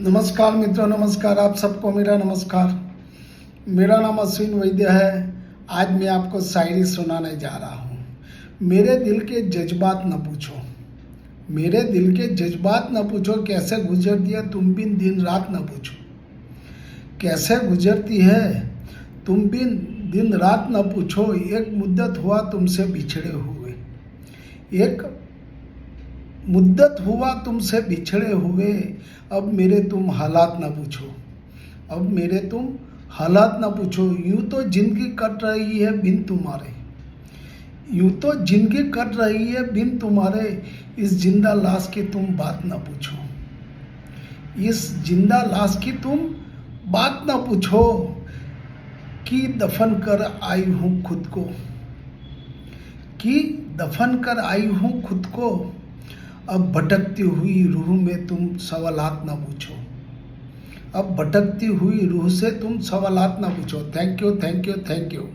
नमस्कार मित्रों, नमस्कार। आप सबको मेरा नमस्कार। मेरा नाम अश्विन वैद्य है। आज मैं आपको शायरी सुनाने जा रहा हूँ। मेरे दिल के जज्बात न पूछो, मेरे दिल के जज्बात न पूछो, कैसे गुजरती है तुम बिन दिन रात न पूछो। कैसे गुजरती है तुम बिन दिन रात न पूछो। एक मुद्दत हुआ तुमसे बिछड़े हुए, एक मुद्दत हुआ तुमसे बिछड़े हुए। अब मेरे तुम हालात ना पूछो, अब मेरे तुम हालात ना पूछो। यूं तो जिंदगी कट रही है बिन तुम्हारे, यूं तो जिंदगी कट रही है बिन तुम्हारे। इस जिंदा लाश की तुम बात ना पूछो, इस जिंदा लाश की तुम बात ना पूछो। कि दफन कर आई हूँ खुद को, कि दफन कर आई हूँ खुद को। अब भटकती हुई रूह में तुम सवालात ना पूछो, अब भटकती हुई रूह से तुम सवालात ना पूछो। Thank you, thank you, thank you.